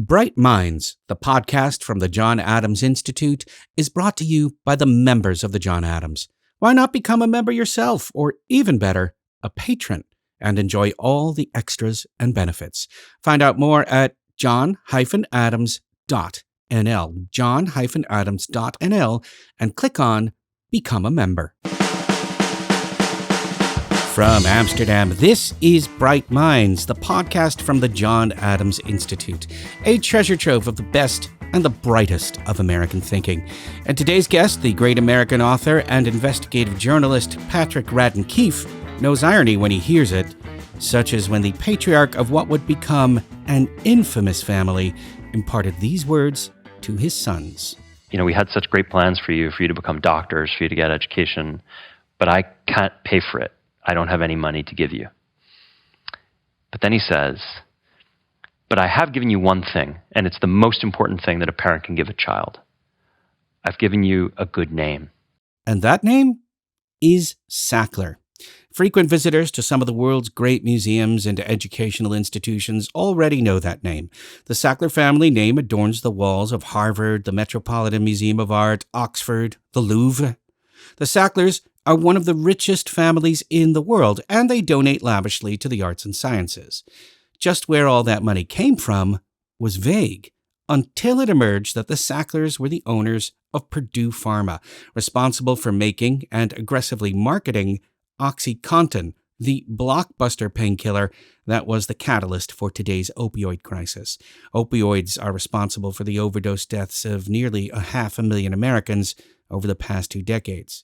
Bright Minds, the podcast from the John Adams Institute, is brought to you by the members of the John Adams. Why not become a member yourself, or even better, a patron, and enjoy all the extras and benefits? Find out more at john-adams.nl, john-adams.nl, and click on Become a Member. From Amsterdam, this is Bright Minds, the podcast from the John Adams Institute, a treasure trove of the best and the brightest of American thinking. And today's guest, the great American author and investigative journalist Patrick Radden Keefe, knows irony when he hears it, such as when the patriarch of what would become an infamous family imparted these words to his sons. You know, we had such great plans for you to become doctors, for you to get education, but I can't pay for it. I don't have any money to give you. But then he says, but I have given you one thing, and it's the most important thing that a parent can give a child. I've given you a good name. And that name is Sackler. Frequent visitors to some of the world's great museums and educational institutions already know that name. The Sackler family name adorns the walls of Harvard, the Metropolitan Museum of Art, Oxford, the Louvre. The Sacklers are one of the richest families in the world, and they donate lavishly to the arts and sciences. Just where all that money came from was vague, until it emerged that the Sacklers were the owners of Purdue Pharma, responsible for making and aggressively marketing OxyContin, the blockbuster painkiller that was the catalyst for today's opioid crisis. Opioids are responsible for the overdose deaths of nearly 500,000 Americans over the past 2 decades.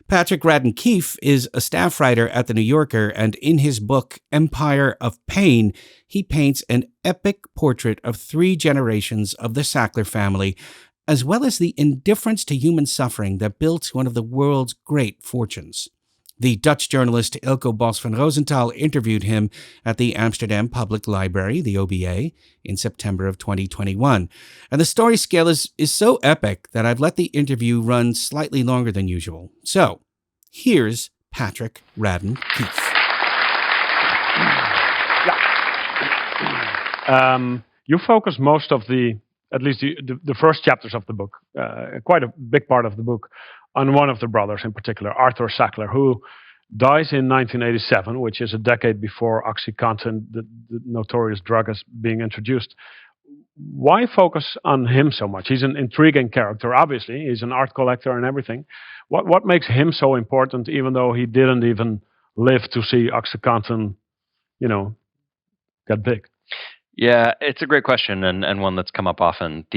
Patrick Radden Keefe is a staff writer at The New Yorker, and in his book, Empire of Pain, he paints an epic portrait of 3 generations of the Sackler family, as well as the indifference to human suffering that built one of the world's great fortunes. The Dutch journalist Ilko Bos van Rosenthal interviewed him at the Amsterdam Public Library, the OBA, in September of 2021. And the story scale is so epic that I've let the interview run slightly longer than usual. So, here's Patrick Radden Keefe. You focus most of at least the first chapters of the book, quite a big part of the book, on one of the brothers in particular, Arthur Sackler, who dies in 1987, which is a decade before OxyContin, the notorious drug, is being introduced. Why focus on him so much? He's an intriguing character, obviously. He's an art collector and everything. What makes him so important, even though he didn't even live to see OxyContin, get big? Yeah, it's a great question and one that's come up often.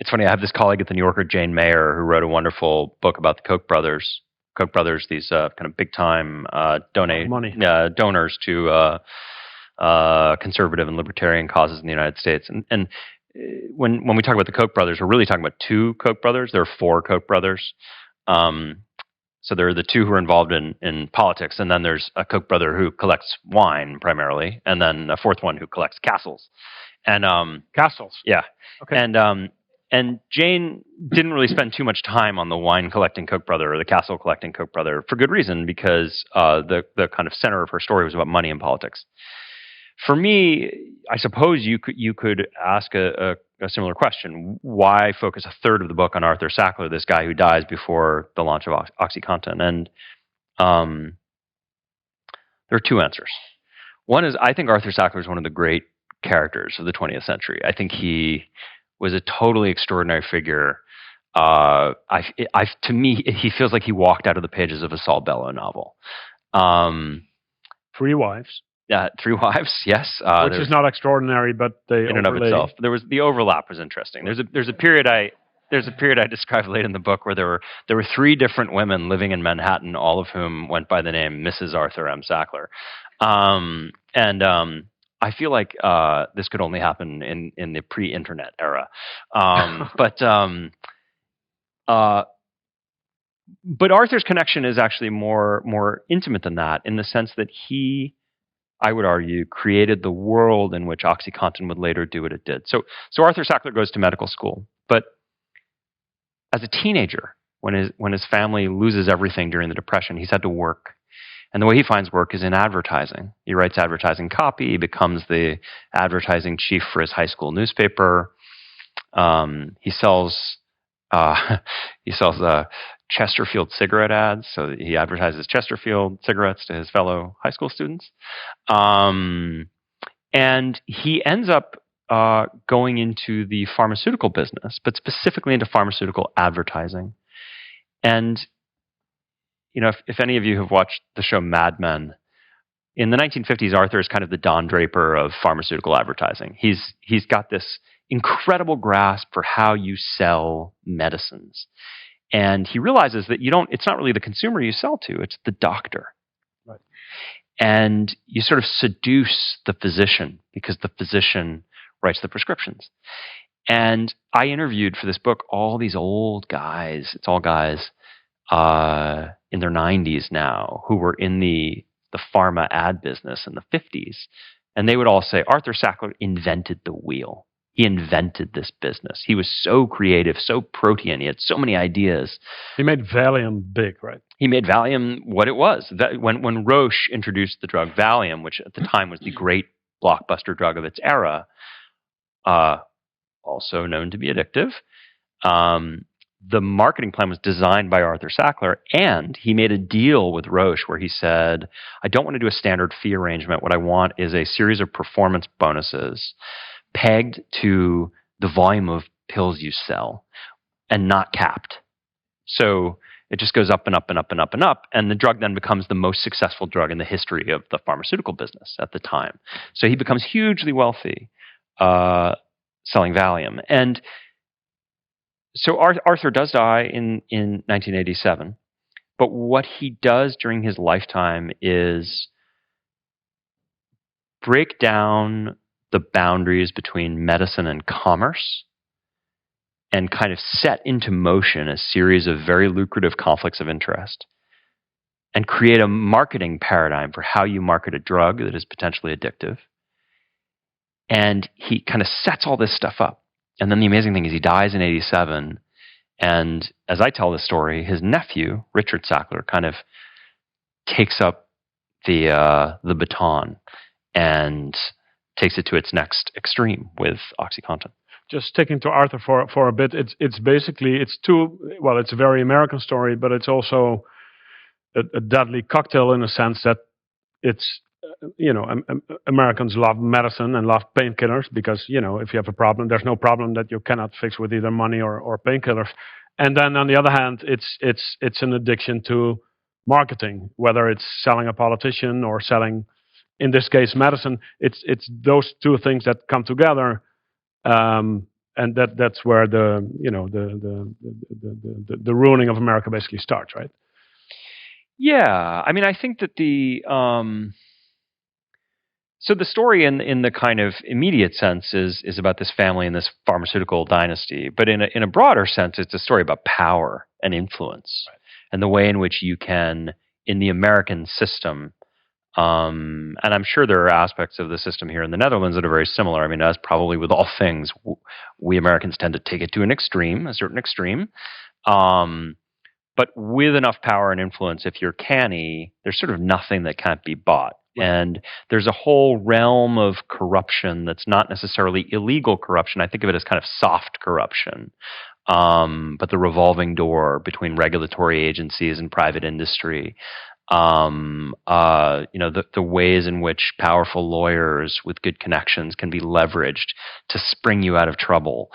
It's funny, I have this colleague at The New Yorker, Jane Mayer, who wrote a wonderful book about the Koch brothers. Koch brothers, these kind of big-time donors to conservative and libertarian causes in the United States. And when we talk about the Koch brothers, we're really talking about 2 Koch brothers. There are 4 Koch brothers. So there are the 2 who are involved in politics, and then there's a Koch brother who collects wine primarily, and then a 4th one who collects castles. And castles, yeah, okay. And Jane didn't really spend too much time on the wine collecting Koch brother or the castle collecting Koch brother, for good reason, because the kind of center of her story was about money and politics. For me, I suppose you could ask a similar question. Why focus a third of the book on Arthur Sackler, this guy who dies before the launch of OxyContin? And there are 2 answers. One is, I think Arthur Sackler is one of the great characters of the 20th century. I think he was a totally extraordinary figure. To me, he feels like he walked out of the pages of a Saul Bellow novel. 3 wives. 3 wives, yes. Which is not extraordinary, but they in and of itself. The overlap was interesting. There's a period I describe late in the book where there were 3 different women living in Manhattan, all of whom went by the name Mrs. Arthur M. Sackler. I feel like this could only happen in the pre-internet era. But Arthur's connection is actually more intimate than that, in the sense that he, I would argue, created the world in which OxyContin would later do what it did. So Arthur Sackler goes to medical school, but as a teenager, when his family loses everything during the Depression, he's had to work. And the way he finds work is in advertising. He writes advertising copy. He becomes the advertising chief for his high school newspaper. He sells Chesterfield cigarette ads. So he advertises Chesterfield cigarettes to his fellow high school students. And he ends up going into the pharmaceutical business, but specifically into pharmaceutical advertising. And if any of you have watched the show Mad Men, in the 1950s, Arthur is kind of the Don Draper of pharmaceutical advertising. He's got this incredible grasp for how you sell medicines. And he realizes that it's not really the consumer you sell to, it's the doctor. Right. And you sort of seduce the physician because the physician writes the prescriptions. And I interviewed for this book all these old guys, it's all guys in their 90s now, who were in the pharma ad business in the 50s. And they would all say, Arthur Sackler invented the wheel. He invented this business. He was so creative, so protean. He had so many ideas. He made Valium big, right? He made Valium what it was. When Roche introduced the drug Valium, which at the time was the great blockbuster drug of its era, also known to be addictive, the marketing plan was designed by Arthur Sackler, and he made a deal with Roche where he said, I don't want to do a standard fee arrangement. What I want is a series of performance bonuses pegged to the volume of pills you sell and not capped. So it just goes up and up and up and up and up, and the drug then becomes the most successful drug in the history of the pharmaceutical business at the time. So he becomes hugely wealthy selling Valium. And so Arthur does die in 1987, but what he does during his lifetime is break down the boundaries between medicine and commerce and kind of set into motion a series of very lucrative conflicts of interest and create a marketing paradigm for how you market a drug that is potentially addictive. And he kind of sets all this stuff up. And then the amazing thing is he dies in 87, and as I tell the story, his nephew, Richard Sackler, kind of takes up the baton and takes it to its next extreme with OxyContin. Just sticking to Arthur for a bit, it's basically, it's a very American story, but it's also a deadly cocktail in a sense that it's, Americans love medicine and love painkillers because, if you have a problem, there's no problem that you cannot fix with either money or painkillers. And then on the other hand, it's an addiction to marketing, whether it's selling a politician or selling, in this case, medicine. It's those two things that come together, and that's where the ruining of America basically starts, right? Yeah, I mean, I think that so the story in the kind of immediate sense is about this family and this pharmaceutical dynasty, but in a broader sense, it's a story about power and influence, right, and the way in which you can, in the American system, and I'm sure there are aspects of the system here in the Netherlands that are very similar. I mean, as probably with all things, we Americans tend to take it to a certain extreme. But with enough power and influence, if you're canny, there's sort of nothing that can't be bought. And there's a whole realm of corruption that's not necessarily illegal corruption. I think of it as kind of soft corruption. But the revolving door between regulatory agencies and private industry. The ways in which powerful lawyers with good connections can be leveraged to spring you out of trouble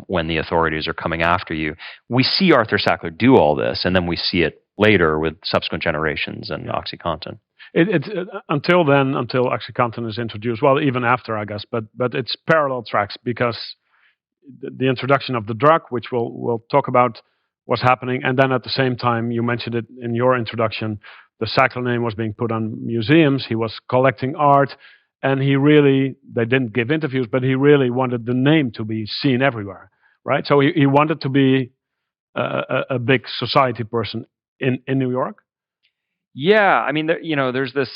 when the authorities are coming after you. We see Arthur Sackler do all this, and then we see it later with subsequent generations and OxyContin. Until OxyContin is introduced, well, even after, I guess, but it's parallel tracks because the introduction of the drug, which we'll talk about, was happening, and then at the same time, you mentioned it in your introduction, the Sackler name was being put on museums. He was collecting art, and they didn't give interviews, but he really wanted the name to be seen everywhere, right? So he wanted to be a big society person in New York. Yeah, I mean, there's this,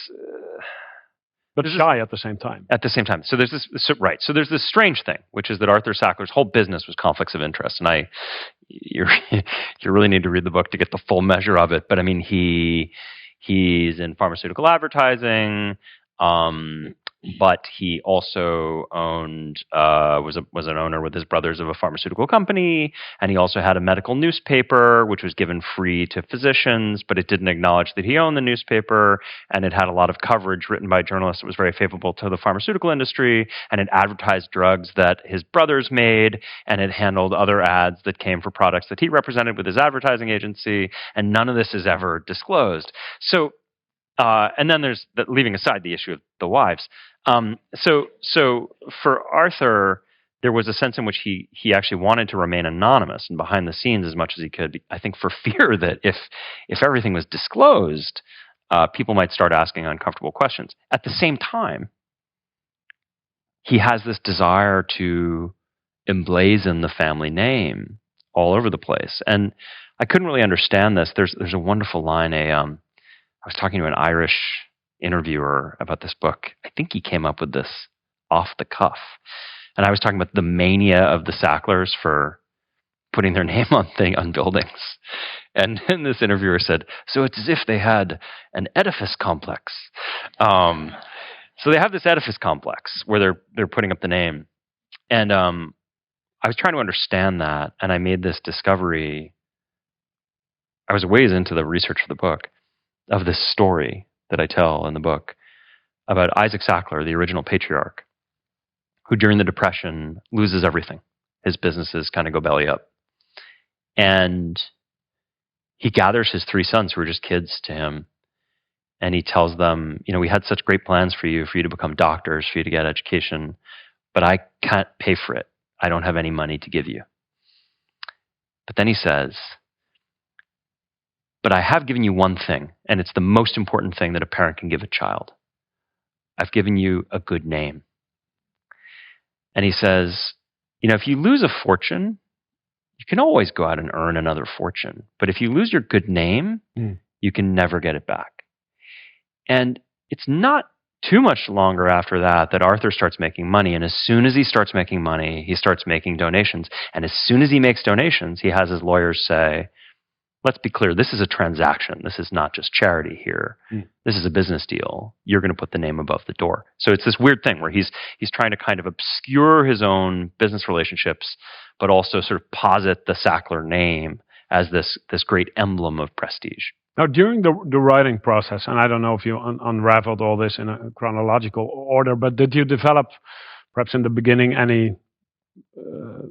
but shy at the same time. At the same time, so there's this, right? So there's this strange thing, which is that Arthur Sackler's whole business was conflicts of interest, and you really need to read the book to get the full measure of it. But I mean, he He's in pharmaceutical advertising, but he also owned was an owner with his brothers of a pharmaceutical company, and he also had a medical newspaper which was given free to physicians, but it didn't acknowledge that he owned the newspaper, and it had a lot of coverage written by journalists that was very favorable to the pharmaceutical industry, and it advertised drugs that his brothers made, and it handled other ads that came for products that he represented with his advertising agency, and none of this is ever disclosed. So and then there's leaving aside the issue of the wives. So for Arthur, there was a sense in which he actually wanted to remain anonymous and behind the scenes as much as he could. I think for fear that if everything was disclosed, people might start asking uncomfortable questions. At the same time, he has this desire to emblazon the family name all over the place, and I couldn't really understand this. There's a wonderful line. I was talking to an Irish interviewer about this book. I think he came up with this off the cuff. And I was talking about the mania of the Sacklers for putting their name on buildings. And then this interviewer said, so it's as if they had an edifice complex. So they have this edifice complex where they're putting up the name. And I was trying to understand that, and I made this discovery. I was ways into the research for the book, of this story that I tell in the book about Isaac Sackler, the original patriarch, who during the Depression loses everything. His businesses kind of go belly up. And he gathers his 3 sons who are just kids to him, and he tells them, we had such great plans for you to become doctors, for you to get education, but I can't pay for it. I don't have any money to give you. But then he says, but I have given you one thing, and it's the most important thing that a parent can give a child. I've given you a good name. And he says, if you lose a fortune, you can always go out and earn another fortune. But if you lose your good name, you can never get it back. And it's not too much longer after that Arthur starts making money. And as soon as he starts making money, he starts making donations. And as soon as he makes donations, he has his lawyers say, let's be clear, this is a transaction. This is not just charity here. This is a business deal. You're going to put the name above the door. So it's this weird thing where he's trying to kind of obscure his own business relationships, but also sort of posit the Sackler name as this great emblem of prestige. Now, during the writing process, and I don't know if you unraveled all this in a chronological order, but did you develop, perhaps in the beginning, any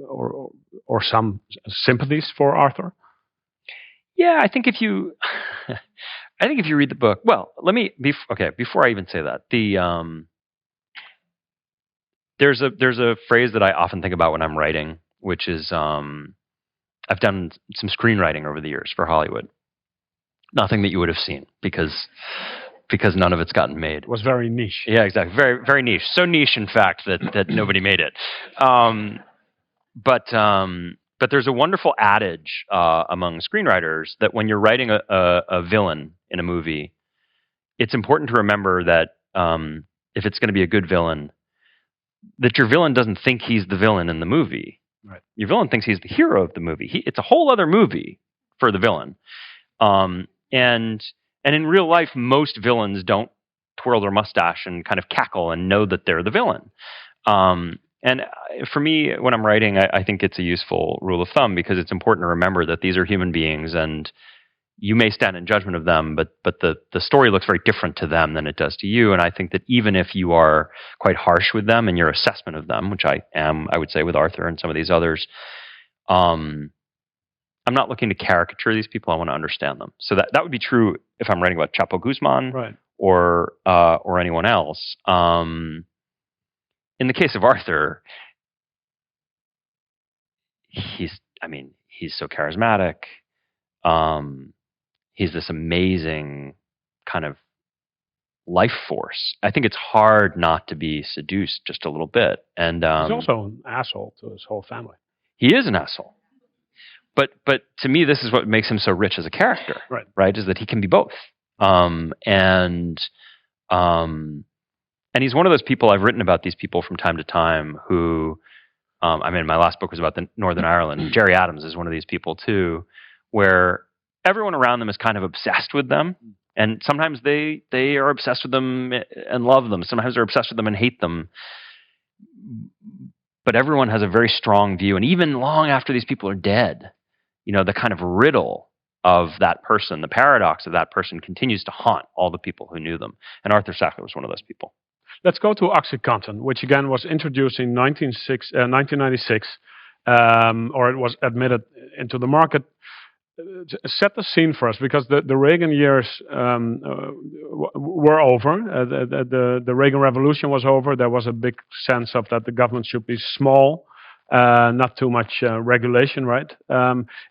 or some sympathies for Arthur? Yeah, I think if you read the book, well, before I even say that, there's a phrase that I often think about when I'm writing, which is I've done some screenwriting over the years for Hollywood. Nothing that you would have seen because none of it's gotten made. It was very niche. Yeah, exactly. Very, very niche. So niche, in fact, that nobody made it. But there's a wonderful adage among screenwriters that when you're writing a villain in a movie, it's important to remember that if it's going to be a good villain, that your villain doesn't think he's the villain in the movie. Right. Your villain thinks he's the hero of the movie. It's a whole other movie for the villain. And in real life, most villains don't twirl their mustache and kind of cackle and know that they're the villain. And for me, when I'm writing, I think it's a useful rule of thumb because it's important to remember that these are human beings and you may stand in judgment of them, but the story looks very different to them than it does to you. And I think that even if you are quite harsh with them in your assessment of them, which I am, I would say with Arthur and some of these others, I'm not looking to caricature these people. I want to understand them. So that would be true if I'm writing about Chapo Guzman, right, or anyone else. In the case of Arthur, he's so charismatic. He's this amazing kind of life force. I think it's hard not to be seduced just a little bit. And he's also an asshole to his whole family. He is an asshole. But to me, this is what makes him so rich as a character, right? Is that he can be both. And he's one of those people, I've written about these people from time to time who, my last book was about the Northern Ireland. Jerry Adams is one of these people too, where everyone around them is kind of obsessed with them, And sometimes they are obsessed with them and love them. Sometimes they're obsessed with them and hate them. But everyone has a very strong view. And even long after these people are dead, the kind of riddle of that person, the paradox of that person continues to haunt all the people who knew them. And Arthur Sackler was one of those people. Let's go to OxyContin, which again was introduced in 1996, or it was admitted into the market. Set the scene for us, because the Reagan years were over. The Reagan Revolution was over. There was a big sense of that the government should be small, not too much regulation, right?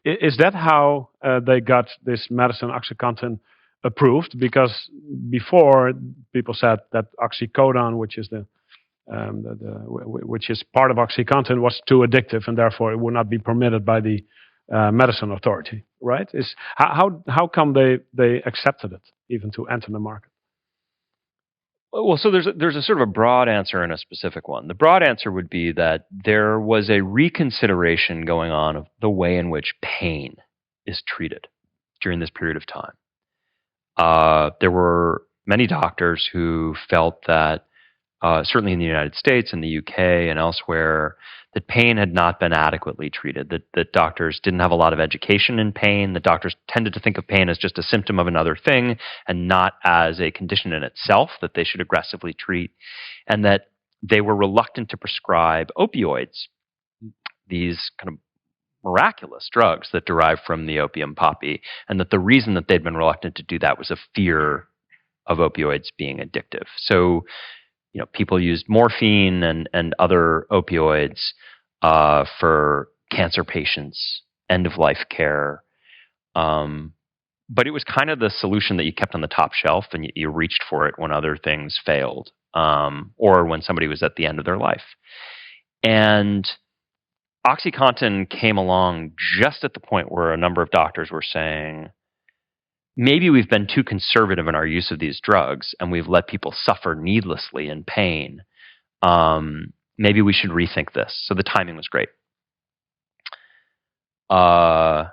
Is that how they got this medicine, OxyContin, approved? Because before, people said that oxycodone, which is which is part of OxyContin, was too addictive, and therefore it would not be permitted by the medicine authority, right? How come they accepted it even to enter the market? Well, so there's a sort of a broad answer and a specific one. The broad answer would be that there was a reconsideration going on of the way in which pain is treated during this period of time. There were many doctors who felt that, certainly in the United States and the UK and elsewhere, that pain had not been adequately treated, that doctors didn't have a lot of education in pain, that doctors tended to think of pain as just a symptom of another thing and not as a condition in itself that they should aggressively treat, and that they were reluctant to prescribe opioids, these kind of miraculous drugs that derive from the opium poppy, and that the reason that they'd been reluctant to do that was a fear of opioids being addictive. So people used morphine and other opioids for cancer patients, end-of-life care. But it was kind of the solution that you kept on the top shelf, and you reached for it when other things failed, or when somebody was at the end of their life. And OxyContin came along just at the point where a number of doctors were saying, maybe we've been too conservative in our use of these drugs and we've let people suffer needlessly in pain. Maybe we should rethink this. So the timing was great. The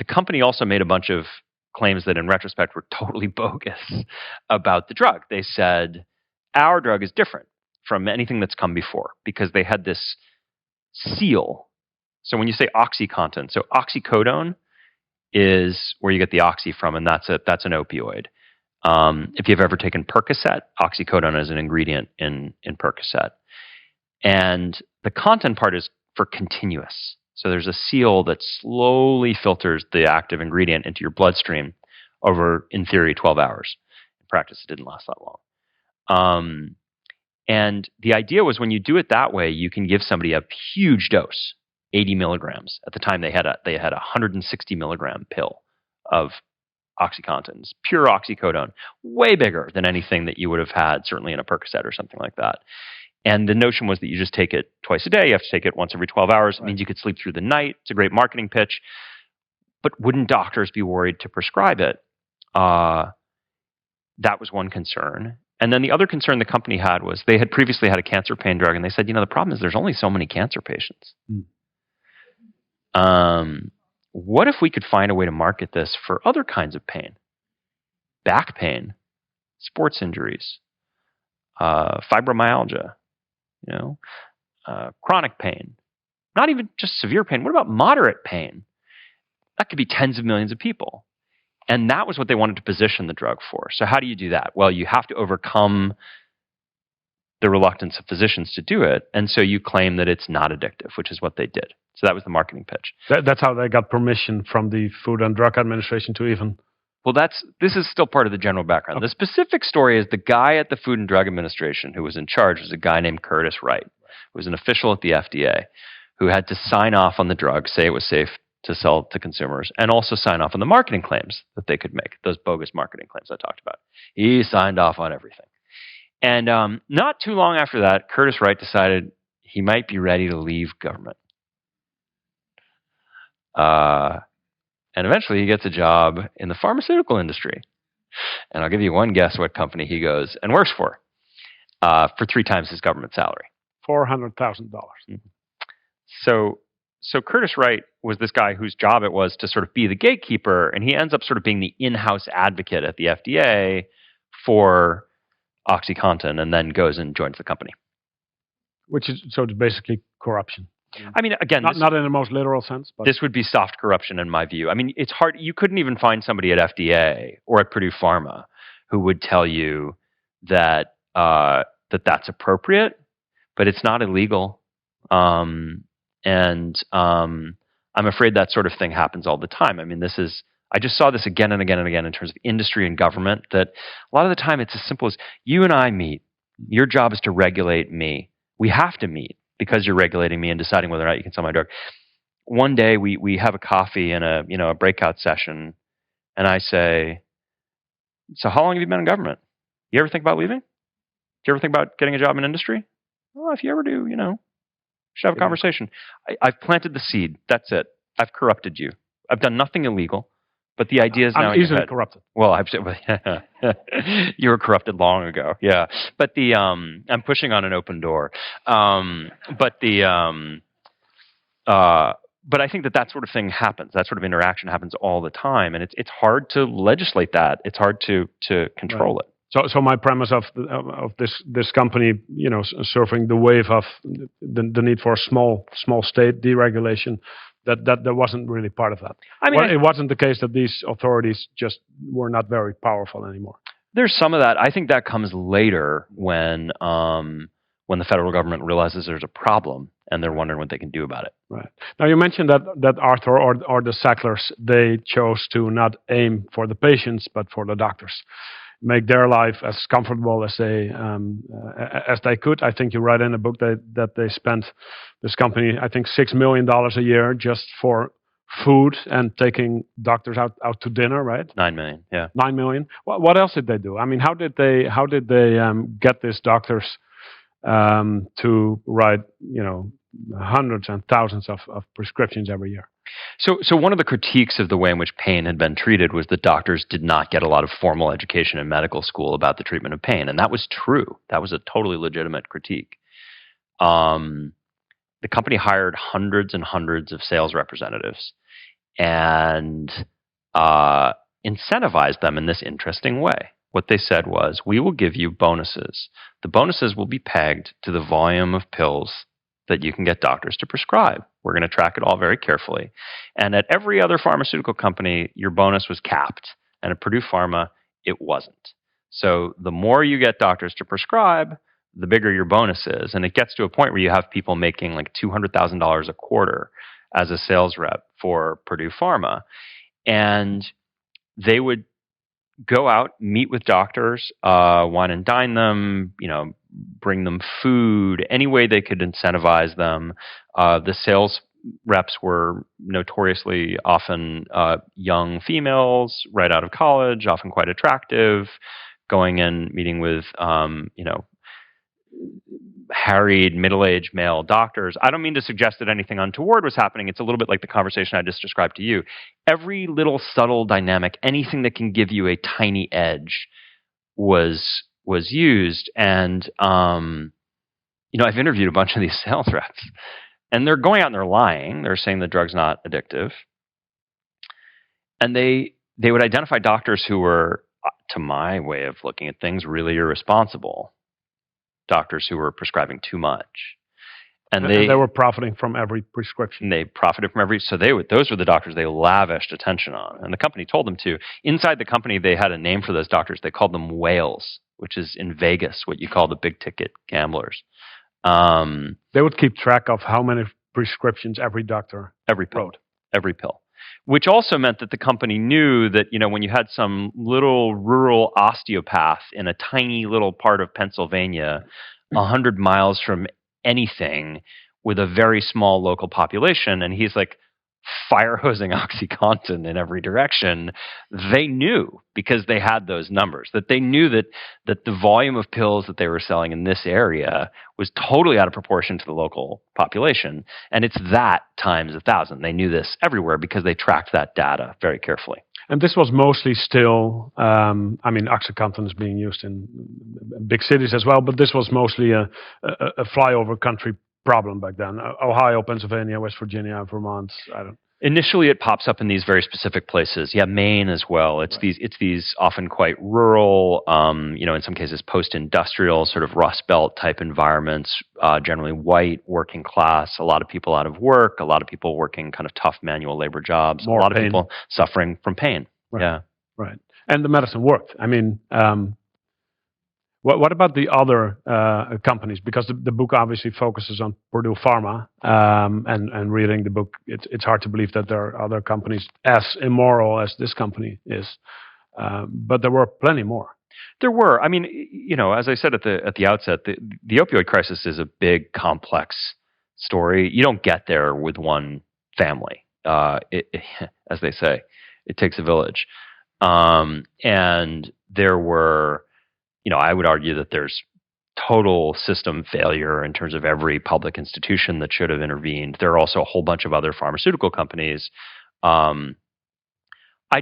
company also made a bunch of claims that in retrospect were totally bogus about the drug. They said, our drug is different from anything that's come before, because they had this seal. So when you say OxyContin, so oxycodone is where you get the oxy from, and that's an opioid. If you've ever taken Percocet, oxycodone is an ingredient in Percocet. And the contin part is for continuous. So there's a seal that slowly filters the active ingredient into your bloodstream over, in theory, 12 hours. In practice, it didn't last that long. And the idea was, when you do it that way, you can give somebody a huge dose, 80 milligrams. At the time, they had a 160 milligram pill of OxyContin, pure oxycodone, way bigger than anything that you would have had, certainly in a Percocet or something like that. And the notion was that you just take it twice a day. You have to take it once every 12 hours. It means you could sleep through the night. It's a great marketing pitch. But wouldn't doctors be worried to prescribe it? That was one concern. And then the other concern the company had was, they had previously had a cancer pain drug, and they said, the problem is there's only so many cancer patients. What if we could find a way to market this for other kinds of pain? Back pain, sports injuries, fibromyalgia, chronic pain, not even just severe pain. What about moderate pain? That could be tens of millions of people. And that was what they wanted to position the drug for. So how do you do that? Well, you have to overcome the reluctance of physicians to do it. And so you claim that it's not addictive, which is what they did. So that was the marketing pitch. That's how they got permission from the Food and Drug Administration to even... Well, this is still part of the general background. Okay. The specific story is, the guy at the Food and Drug Administration who was in charge was a guy named Curtis Wright, who was an official at the FDA, who had to sign off on the drug, say it was safe to sell to consumers, and also sign off on the marketing claims that they could make, those bogus marketing claims I talked about. He signed off on everything. And not too long after that, Curtis Wright decided he might be ready to leave government. And eventually he gets a job in the pharmaceutical industry. And I'll give you one guess what company he goes and works for 3 times his government salary. $400,000. Mm-hmm. so Curtis Wright was this guy whose job it was to sort of be the gatekeeper, and he ends up sort of being the in-house advocate at the FDA for OxyContin, and then goes and joins the company. Which is so it's basically corruption. I mean, again, not in the most literal sense, but this would be soft corruption in my view. I mean, it's hard. You couldn't even find somebody at FDA or at Purdue Pharma who would tell you that that's appropriate, but it's not illegal. I'm afraid that sort of thing happens all the time. I mean, I just saw this again and again and again in terms of industry and government, that a lot of the time it's as simple as you and I meet. Your job is to regulate me. We have to meet because you're regulating me and deciding whether or not you can sell my drug. One day we have a coffee in a breakout session, and I say, so how long have you been in government? You ever think about leaving? Do you ever think about getting a job in industry? Well, if you ever do, should have a conversation. I've planted the seed. That's it. I've corrupted you. I've done nothing illegal, but the idea is now I'm easily corrupted. Well, you were corrupted long ago. Yeah, but I'm pushing on an open door. But I think that sort of thing happens. That sort of interaction happens all the time, and it's hard to legislate that. It's hard to control it. So my premise of this company, surfing the wave of the need for a small state deregulation, that wasn't really part of that. I mean, it wasn't the case that these authorities just were not very powerful anymore. There's some of that. I think that comes later when the federal government realizes there's a problem and they're wondering what they can do about it. Right. Now you mentioned that Arthur or the Sacklers, they chose to not aim for the patients but for the doctors, make their life as comfortable as they could. I think you write in a book that they spent, this company, I think $6 million a year just for food and taking doctors out to dinner, right? 9 million, yeah. 9 million. What else did they do? I mean, how did they get these doctors to write, hundreds and thousands of prescriptions every year? So one of the critiques of the way in which pain had been treated was that doctors did not get a lot of formal education in medical school about the treatment of pain, and that was true. That was a totally legitimate critique. The company hired hundreds and hundreds of sales representatives and incentivized them in this interesting way. What they said was, we will give you bonuses. The bonuses will be pegged to the volume of pills that you can get doctors to prescribe. We're going to track it all very carefully. And at every other pharmaceutical company, your bonus was capped. And at Purdue Pharma, it wasn't. So the more you get doctors to prescribe, the bigger your bonus is. And it gets to a point where you have people making like $200,000 a quarter as a sales rep for Purdue Pharma. And they would go out, meet with doctors, wine and dine them, bring them food, any way they could incentivize them. The sales reps were notoriously often young females right out of college, often quite attractive, going in, meeting with, harried, middle-aged male doctors. I don't mean to suggest that anything untoward was happening. It's a little bit like the conversation I just described to you. Every little subtle dynamic, anything that can give you a tiny edge was used. And, I've interviewed a bunch of these sales reps, and they're going out and they're lying. They're saying the drug's not addictive. And they would identify doctors who were, to my way of looking at things, really irresponsible. Doctors who were prescribing too much. And they were profiting from every prescription. They profited from every, so those were the doctors they lavished attention on. And the company told them to. Inside the company, they had a name for those doctors. They called them whales, which is in Vegas what you call the big ticket gamblers. They would keep track of how many prescriptions every doctor wrote. Every pill. Which also meant that the company knew that, when you had some little rural osteopath in a tiny little part of Pennsylvania, 100 miles from anything, with a very small local population, and he's like fire hosing OxyContin in every direction, they knew, because they had those numbers, that they knew that the volume of pills that they were selling in this area was totally out of proportion to the local population. And it's that times 1,000. They knew this everywhere because they tracked that data very carefully. And this was mostly still, OxyContin is being used in big cities as well, but this was mostly a flyover country problem back then. Ohio, Pennsylvania, West Virginia, Vermont. I don't. Initially, it pops up in these very specific places. Yeah, Maine as well. It's these often quite rural, in some cases post-industrial, sort of Rust Belt type environments. Generally white, working class. A lot of people out of work. A lot of people working kind of tough manual labor jobs. More a lot pain. of people suffering from pain. Right. Yeah, right. And the medicine worked. I mean, what about the other companies? Because the book obviously focuses on Purdue Pharma, and reading the book, it's hard to believe that there are other companies as immoral as this company is. But there were plenty more. There were. I mean, as I said at the outset, the opioid crisis is a big, complex story. You don't get there with one family. As they say, it takes a village. And there were, I would argue that there's total system failure in terms of every public institution that should have intervened. There are also a whole bunch of other pharmaceutical companies. I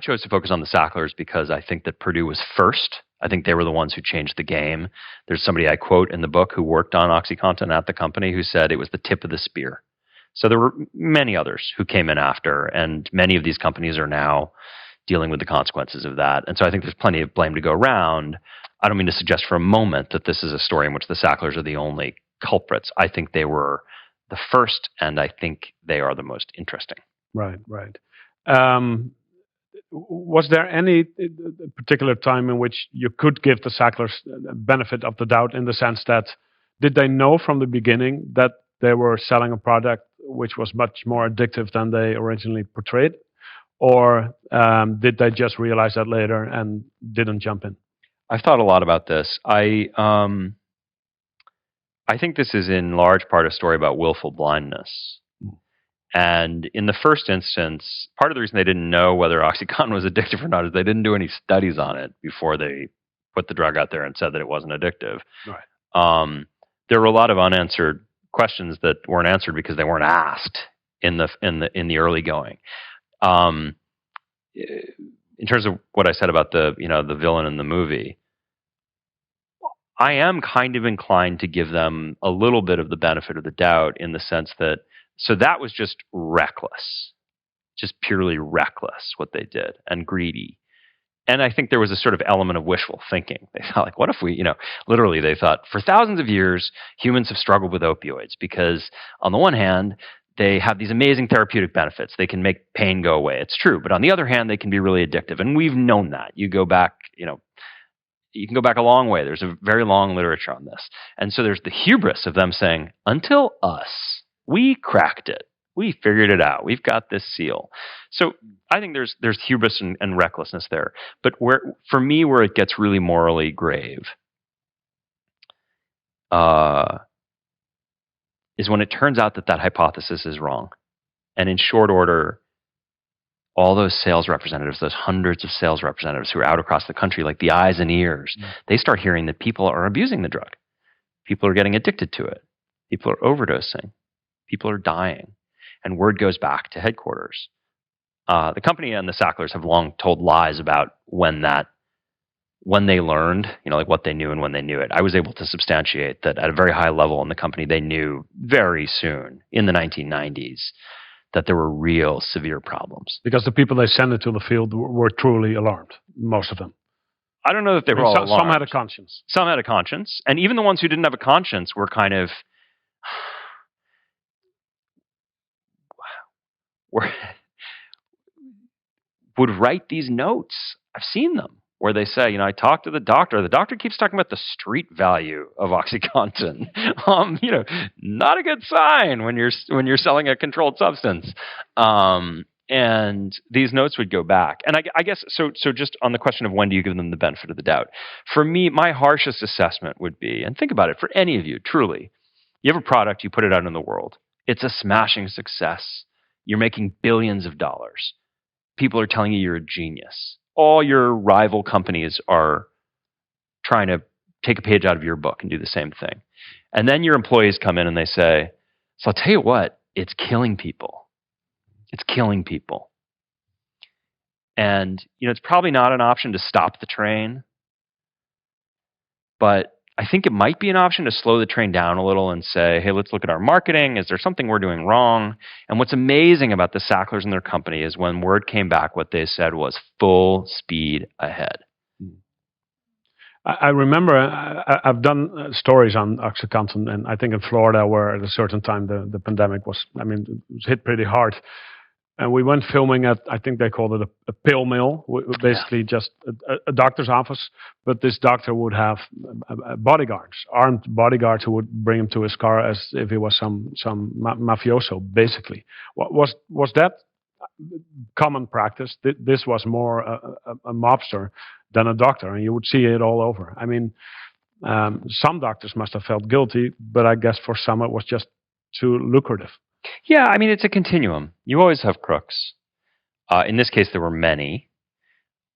chose to focus on the Sacklers because I think that Purdue was first. I think they were the ones who changed the game. There's somebody I quote in the book who worked on OxyContin at the company who said it was the tip of the spear. So there were many others who came in after, and many of these companies are now dealing with the consequences of that. And so I think there's plenty of blame to go around. I don't mean to suggest for a moment that this is a story in which the Sacklers are the only culprits. I think they were the first, and I think they are the most interesting. Right. Was there any particular time in which you could give the Sacklers benefit of the doubt, in the sense that did they know from the beginning that they were selling a product which was much more addictive than they originally portrayed? Or did they just realize that later and didn't jump in? I've thought a lot about this. I think this is in large part a story about willful blindness. And in the first instance, part of the reason they didn't know whether OxyContin was addictive or not is they didn't do any studies on it before they put the drug out there and said that it wasn't addictive. Right. There were a lot of unanswered questions that weren't answered because they weren't asked in the early going. In terms of what I said about the villain in the movie, I am kind of inclined to give them a little bit of the benefit of the doubt, in the sense that that was just reckless, just purely reckless what they did, and greedy. And I think there was a sort of element of wishful thinking. They thought, like, what if we, literally they thought, for thousands of years, humans have struggled with opioids because on the one hand, they have these amazing therapeutic benefits. They can make pain go away. It's true. But on the other hand, they can be really addictive. And we've known that. You go back, you can go back a long way. There's a very long literature on this. And so there's the hubris of them saying, until us, we cracked it. We figured it out. We've got this seal. So I think there's hubris and recklessness there. But for me, where it gets really morally grave is when it turns out that hypothesis is wrong. And in short order, all those sales representatives, those hundreds of sales representatives who are out across the country, like the eyes and ears, they start hearing that people are abusing the drug. People are getting addicted to it. People are overdosing. People are dying. And word goes back to headquarters. The company and the Sacklers have long told lies about when they learned, like what they knew and when they knew it. I was able to substantiate that at a very high level in the company, they knew very soon, in the 1990s, that there were real severe problems. Because the people they sent into the field were truly alarmed, most of them. I don't know that they were all alarmed. Some had a conscience. Some had a conscience. And even the ones who didn't have a conscience were kind of... would write these notes. I've seen them where they say, I talked to the doctor. The doctor keeps talking about the street value of OxyContin. Not a good sign when you're selling a controlled substance. And these notes would go back. And I guess so. Just on the question of when do you give them the benefit of the doubt? For me, my harshest assessment would be, and think about it for any of you, truly, you have a product, you put it out in the world. It's a smashing success. You're making billions of dollars. People are telling you you're a genius. All your rival companies are trying to take a page out of your book and do the same thing. And then your employees come in and they say, so I'll tell you what, it's killing people. It's killing people. And, it's probably not an option to stop the train. But I think it might be an option to slow the train down a little and say, hey, let's look at our marketing. Is there something we're doing wrong? And what's amazing about the Sacklers and their company is when word came back, what they said was full speed ahead. I remember I've done stories on OxyContin, and I think in Florida, where at a certain time the pandemic was, it was hit pretty hard. And we went filming at, I think they called it a pill mill, basically just a doctor's office. But this doctor would have bodyguards, armed bodyguards, who would bring him to his car as if he was some mafioso, basically. Was that common practice? This was more a mobster than a doctor, and you would see it all over. Some doctors must have felt guilty, but I guess for some it was just too lucrative. Yeah, it's a continuum. You always have crooks. In this case, there were many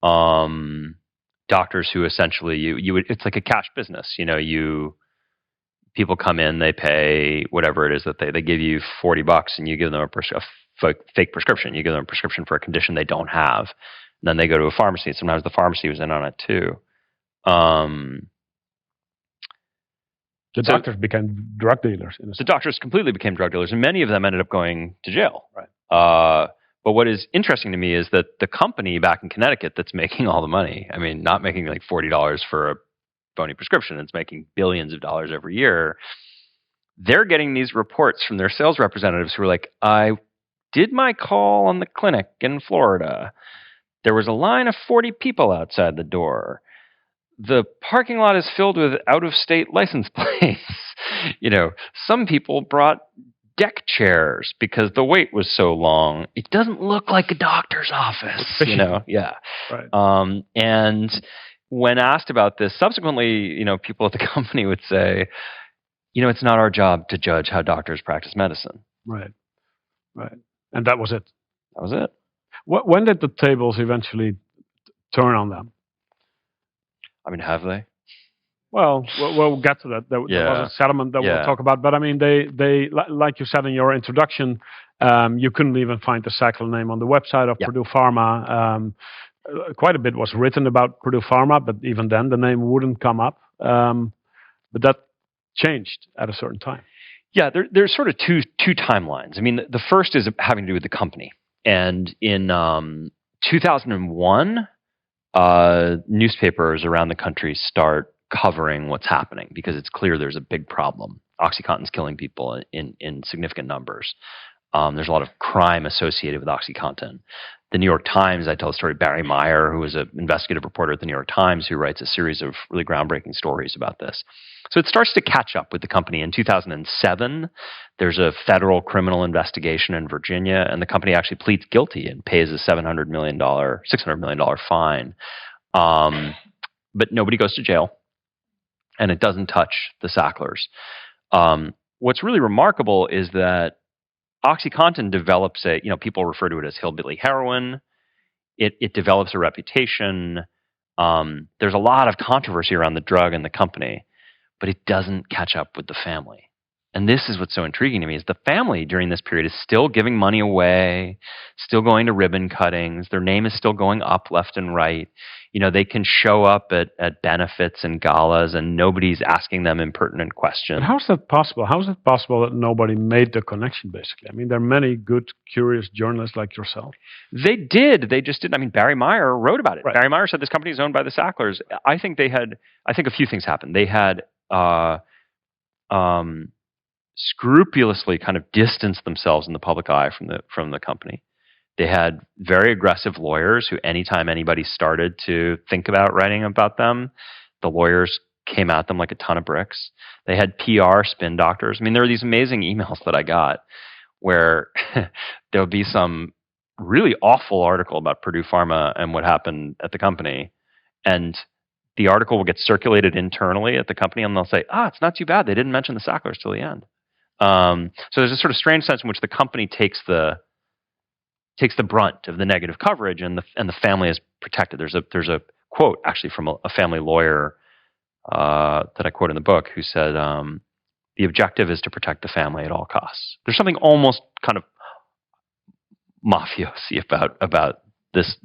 doctors who essentially you would. It's like a cash business. People come in, they pay whatever it is that they give you $40, and you give them a fake prescription. You give them a prescription for a condition they don't have. And then they go to a pharmacy. Sometimes the pharmacy was in on it too. The doctors became drug dealers. The doctors completely became drug dealers, and many of them ended up going to jail. Right. But what is interesting to me is that the company back in Connecticut that's making all the money, not making like $40 for a phony prescription, it's making billions of dollars every year. They're getting these reports from their sales representatives who are like, I did my call on the clinic in Florida. There was a line of 40 people outside the door. The parking lot is filled with out-of-state license plates. Some people brought deck chairs because the wait was so long. It doesn't look like a doctor's office, Yeah. Right. And when asked about this, subsequently, people at the company would say, it's not our job to judge how doctors practice medicine. Right. And that was it. That was it. When did the tables eventually turn on them? Have they? Well, we'll get to that. There was a settlement that we'll talk about. But they like you said in your introduction, you couldn't even find the Sackler name on the website of Purdue Pharma. Quite a bit was written about Purdue Pharma, but even then the name wouldn't come up. But that changed at a certain time. Yeah, there's sort of two timelines. The first is having to do with the company. And in 2001, newspapers around the country start covering what's happening because it's clear there's a big problem. OxyContin's killing people in significant numbers. There's a lot of crime associated with OxyContin. The New York Times, I tell the story of Barry Meyer, who was an investigative reporter at the New York Times, who writes a series of really groundbreaking stories about this. So it starts to catch up with the company. In 2007, there's a federal criminal investigation in Virginia, and the company actually pleads guilty and pays a $600 million fine. But nobody goes to jail, and it doesn't touch the Sacklers. What's really remarkable is that OxyContin develops people refer to it as hillbilly heroin. It develops a reputation. There's a lot of controversy around the drug and the company, but it doesn't catch up with the family. And this is what's so intriguing to me is the family during this period is still giving money away, still going to ribbon cuttings. Their name is still going up left and right. They can show up at benefits and galas and nobody's asking them impertinent questions. But how's that possible? How is it possible that nobody made the connection, basically? There are many good, curious journalists like yourself. They did. They just didn't. Barry Meyer wrote about it. Right. Barry Meyer said this company is owned by the Sacklers. I think a few things happened. They had scrupulously kind of distanced themselves in the public eye from the company. They had very aggressive lawyers who, anytime anybody started to think about writing about them, the lawyers came at them like a ton of bricks. They had PR spin doctors. There were these amazing emails that I got where there would be some really awful article about Purdue Pharma and what happened at the company, and the article will get circulated internally at the company, and they'll say, it's not too bad. They didn't mention the Sacklers till the end. So there's a sort of strange sense in which the company takes the brunt of the negative coverage, and the family is protected. There's a quote actually from a family lawyer that I quote in the book who said, "The objective is to protect the family at all costs." There's something almost kind of mafiosi about this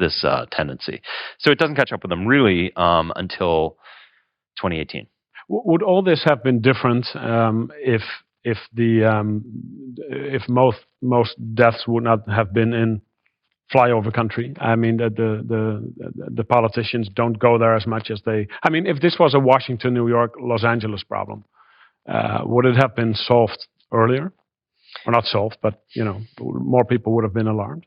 tendency. So it doesn't catch up with them really until 2018. Would all this have been different if most deaths would not have been in flyover country? I mean, the politicians don't go there as much as they. I mean, if this was a Washington, New York, Los Angeles problem, would it have been solved earlier, or not solved, but more people would have been alarmed?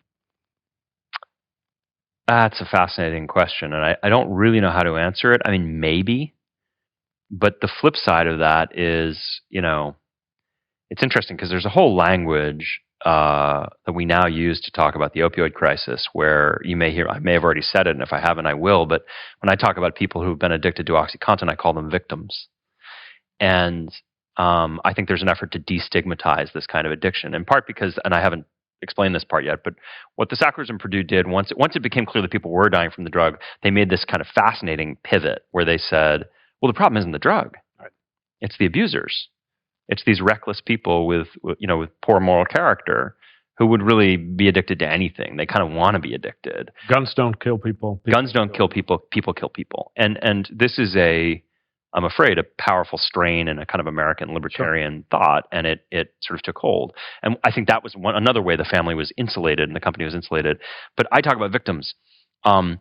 That's a fascinating question, and I don't really know how to answer it. I mean, maybe, but the flip side of that is, it's interesting because there's a whole language that we now use to talk about the opioid crisis, where you may hear, I may have already said it, and if I haven't, I will, but when I talk about people who've been addicted to OxyContin, I call them victims. And I think there's an effort to destigmatize this kind of addiction, in part because, and I haven't explained this part yet, but what the Sacklers in Purdue did, once it became clear that people were dying from the drug, they made this kind of fascinating pivot where they said, well, the problem isn't the drug. Right. It's the abusers. It's these reckless people with poor moral character who would really be addicted to anything. They kind of want to be addicted. Guns don't kill people. Guns don't kill people. People kill people. And this is I'm afraid, a powerful strain in a kind of American libertarian thought, and it sort of took hold. And I think that was another way the family was insulated and the company was insulated. But I talk about victims. I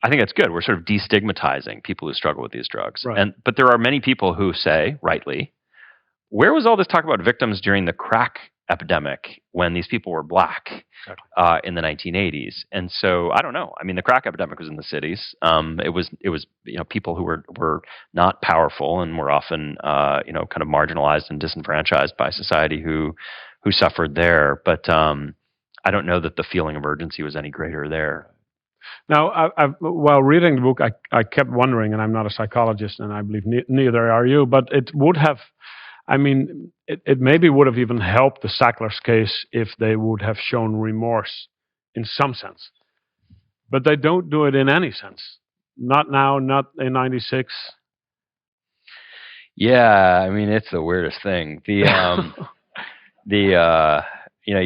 think that's good. We're sort of destigmatizing people who struggle with these drugs. Right. But there are many people who say, rightly, where was all this talk about victims during the crack epidemic when these people were black in the 1980s? And so I don't know. I mean, the crack epidemic was in the cities. It was people who were not powerful and were often kind of marginalized and disenfranchised by society who suffered there. But I don't know that the feeling of urgency was any greater there. Now, while reading the book, I kept wondering, and I'm not a psychologist, and I believe neither are you, but it would have. I mean, it maybe would have even helped the Sacklers case if they would have shown remorse in some sense. But they don't do it in any sense. Not now, not in '96. Yeah, I mean, it's the weirdest thing. You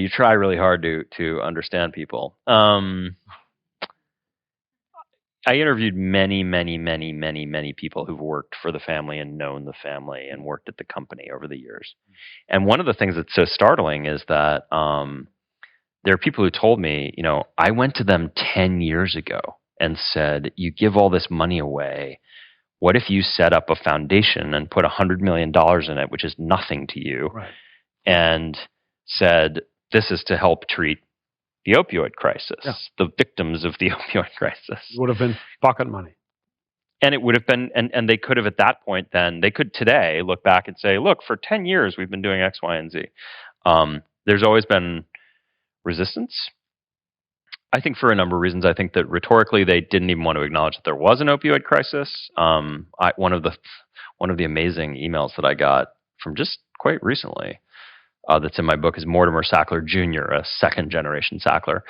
try really hard to understand people. I interviewed many people who've worked for the family and known the family and worked at the company over the years. And one of the things that's so startling is that there are people who told me, I went to them 10 years ago and said, you give all this money away. What if you set up a foundation and put $100 million in it, which is nothing to you, right, and said, this is to help treat the opioid crisis, the victims of the opioid crisis. It would have been pocket money. And it would have been, and they could have at that point then, they could today look back and say, look, for 10 years we've been doing X, Y, and Z. There's always been resistance. I think for a number of reasons. I think that rhetorically they didn't even want to acknowledge that there was an opioid crisis. One of the amazing emails that I got from just quite recently that's in my book is Mortimer Sackler Jr., a second-generation Sackler,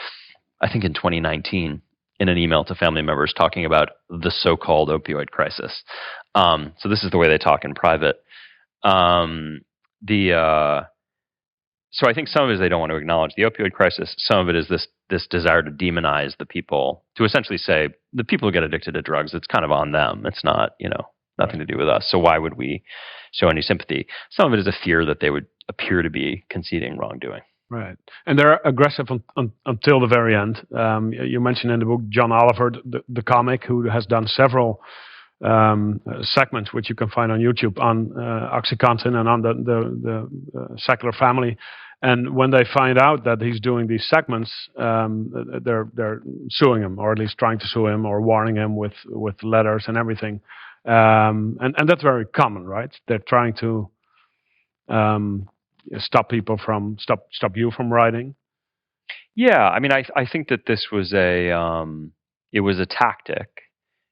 I think in 2019, in an email to family members talking about the so-called opioid crisis. So this is the way they talk in private. So I think some of it is they don't want to acknowledge the opioid crisis. Some of it is this desire to demonize the people, to essentially say the people who get addicted to drugs, it's kind of on them. It's not, nothing to do with us. So why would we show any sympathy? Some of it is a fear that they would appear to be conceding wrongdoing. Right. And they're aggressive until the very end. You mentioned in the book John Oliver, the comic, who has done several segments, which you can find on YouTube, on OxyContin and on the Sackler family. And when they find out that he's doing these segments, they're suing him, or at least trying to sue him, or warning him with letters and everything. And that's very common, right? They're trying to stop people from stop you from writing. Yeah, I mean, I think that this was it was a tactic,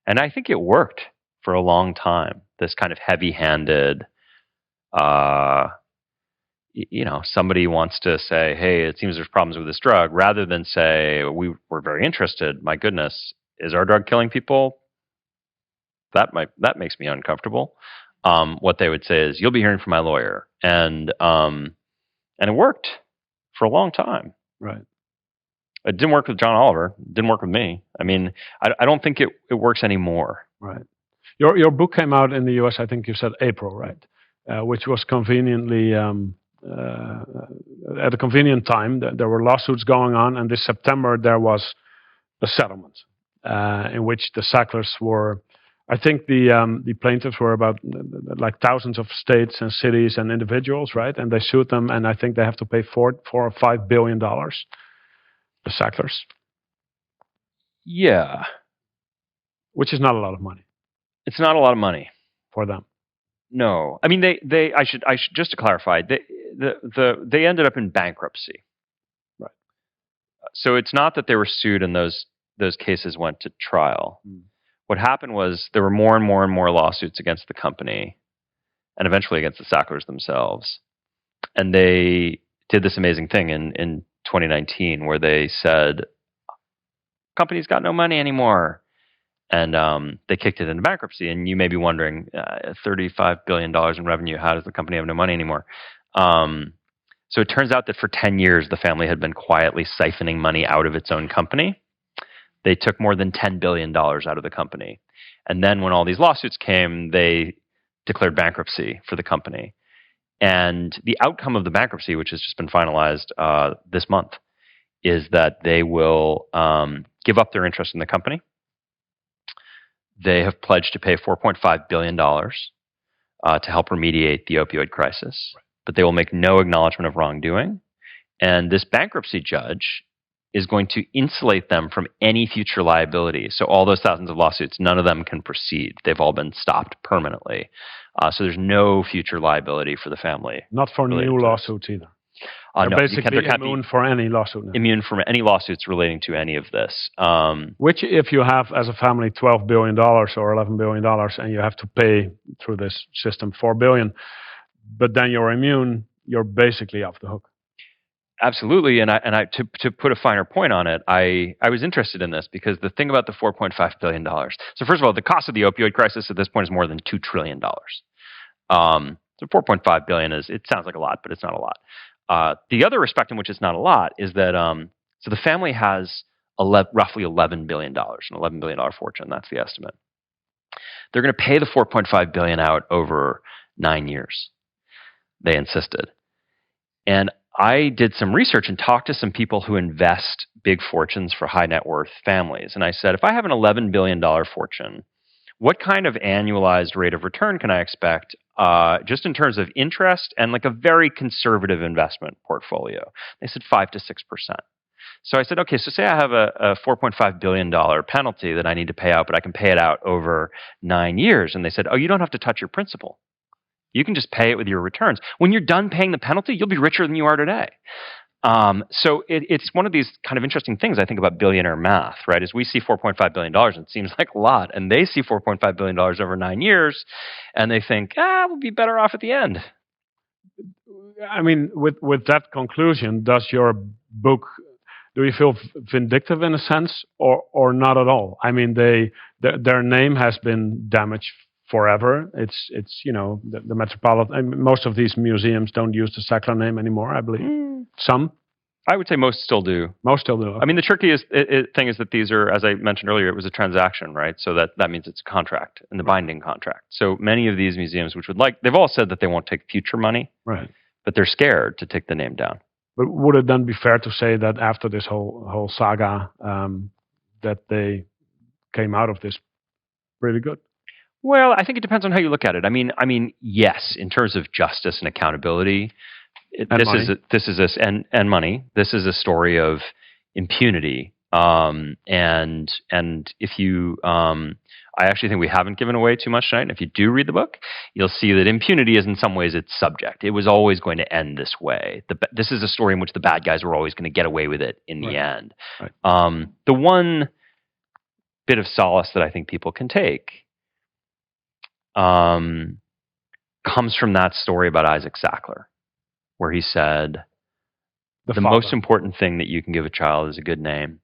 and I think it worked for a long time. This kind of heavy-handed, somebody wants to say, "Hey, it seems there's problems with this drug," rather than say, "We're very interested. My goodness, is our drug killing people?" That makes me uncomfortable. What they would say is, "You'll be hearing from my lawyer," and it worked for a long time. Right. It didn't work with John Oliver. It didn't work with me. I mean, I don't think it works anymore. Right. Your book came out in the U.S. I think you said April, right? Which was conveniently at a convenient time. There were lawsuits going on, and this September there was a settlement in which the Sacklers were. I think the plaintiffs were about like thousands of states and cities and individuals, right? And they sued them, and I think they have to pay $4 or $5 billion. The Sacklers, Yeah. which is not a lot of money It's not a lot of money. for them. No. I mean, I should just to clarify, they ended up in bankruptcy. Right. So it's not that they were sued and those cases went to trial. What happened was there were more and more and more lawsuits against the company and eventually against the Sacklers themselves. And they did this amazing thing in 2019 where they said, company's got no money anymore. And they kicked it into bankruptcy. And you may be wondering, $35 billion in revenue, how does the company have no money anymore? So it turns out that for 10 years, the family had been quietly siphoning money out of its own company. They took more than $10 billion out of the company. And then when all these lawsuits came, they declared bankruptcy for the company. And the outcome of the bankruptcy, which has just been finalized this month, is that they will give up their interest in the company. They have pledged to pay $4.5 billion to help remediate the opioid crisis, but they will make no acknowledgement of wrongdoing. And this bankruptcy judge is going to insulate them from any future liability. So all those thousands of lawsuits, none of them can proceed. They've all been stopped permanently. So there's no future liability for the family. Not for new lawsuits either. They're No, basically immune for any lawsuit now. Immune from any lawsuits relating to any of this. Which, if you have as a family $12 billion or $11 billion, and you have to pay through this system $4 billion, but then you're immune, you're basically off the hook. Absolutely, and I to put a finer point on it, I was interested in this because the thing about the $4.5 billion. So first of all, the cost of the opioid crisis at this point is more than $2 trillion. So $4.5 billion it sounds like a lot, but it's not a lot. The other respect in which it's not a lot is that so the family has roughly $11 billion, an $11 billion fortune. That's the estimate. They're going to pay the $4.5 billion out over 9 years. They insisted, and I did some research and talked to some people who invest big fortunes for high net worth families. And I said, if I have an $11 billion fortune, what kind of annualized rate of return can I expect just in terms of interest and like a very conservative investment portfolio? They said 5 to 6%. So I said, okay, so say I have a $4.5 billion penalty that I need to pay out, but I can pay it out over 9 years. And they said, oh, you don't have to touch your principal. You can just pay it with your returns. When you're done paying the penalty, you'll be richer than you are today. So it's one of these kind of interesting things I think about billionaire math, right? As we see $4.5 billion, and it seems like a lot, and they see $4.5 billion over 9 years, and they think, we'll be better off at the end. I mean, with that conclusion, does your book, do you feel vindictive in a sense, or not at all? I mean, their name has been damaged forever. It's the metropolitan. I mean, most of these museums don't use the Sackler name anymore, I believe. Some. I would say most still do. Most still do. Okay. I mean, the trickiest thing is that these are, as I mentioned earlier, it was a transaction, right? So that means it's a contract, and the binding contract. So many of these museums, which they've all said that they won't take future money, right? But they're scared to take the name down. But would it then be fair to say that after this whole saga, that they came out of this pretty good? Well, I think it depends on how you look at it. I mean, yes, in terms of justice and accountability, this is money. This is a story of impunity, and if you, I actually think we haven't given away too much tonight. And if you do read the book, you'll see that impunity is in some ways its subject. It was always going to end this way. This is a story in which the bad guys were always going to get away with it in the end. Right. The one bit of solace that I think people can take comes from that story about Isaac Sackler, where he said, the most important thing that you can give a child is a good name.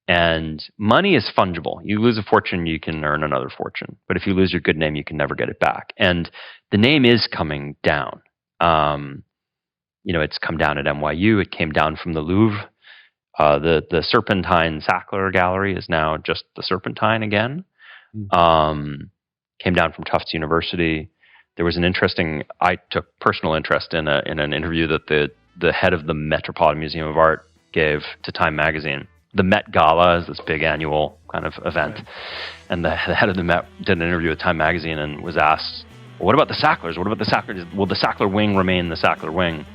And money is fungible. You lose a fortune, you can earn another fortune. But if you lose your good name, you can never get it back. And the name is coming down. It's come down at NYU. It came down from the Louvre. The Serpentine Sackler Gallery is now just the Serpentine again. came down from Tufts University. There was I took personal interest in an interview that the head of the Metropolitan Museum of Art gave to Time magazine. The Met Gala is this big annual kind of event. Right. And the head of the Met did an interview with Time magazine and was asked, well, what about the Sacklers? What about the Sacklers? Will the Sackler wing remain the Sackler wing?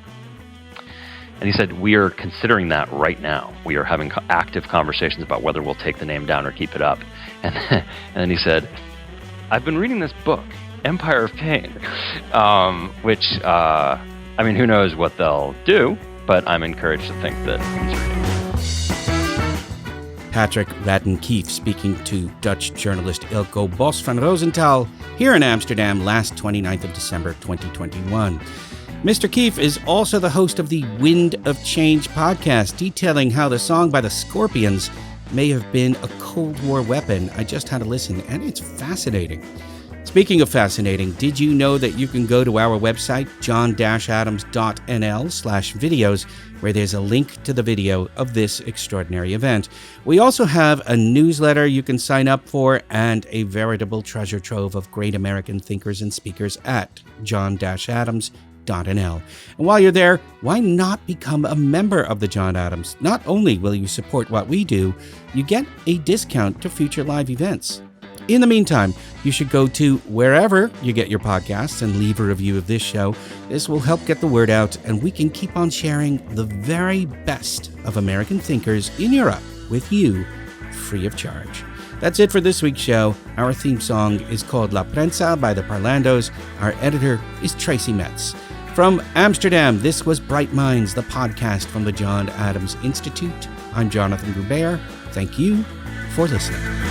And he said, we are considering that right now. We are having active conversations about whether we'll take the name down or keep it up. And then he said, I've been reading this book, Empire of Pain, which, who knows what they'll do, but I'm encouraged to think that he's reading. Patrick Radden Keefe speaking to Dutch journalist Ilko Bos van Rosenthal here in Amsterdam last 29th of December 2021. Mr. Keefe is also the host of the Wind of Change podcast, detailing how the song by the Scorpions may have been a Cold War weapon. I just had a listen, and it's fascinating. Speaking of fascinating, did you know that you can go to our website, john-adams.nl/videos, where there's a link to the video of this extraordinary event. We also have a newsletter you can sign up for and a veritable treasure trove of great American thinkers and speakers at john-adams.nl. And while you're there, why not become a member of the John Adams? Not only will you support what we do, you get a discount to future live events. In the meantime, you should go to wherever you get your podcasts and leave a review of this show. This will help get the word out, and we can keep on sharing the very best of American thinkers in Europe with you, free of charge. That's it for this week's show. Our theme song is called La Prensa by the Parlandos. Our editor is Tracy Metz. From Amsterdam, this was Bright Minds, the podcast from the John Adams Institute. I'm Jonathan Goubert. Thank you for listening.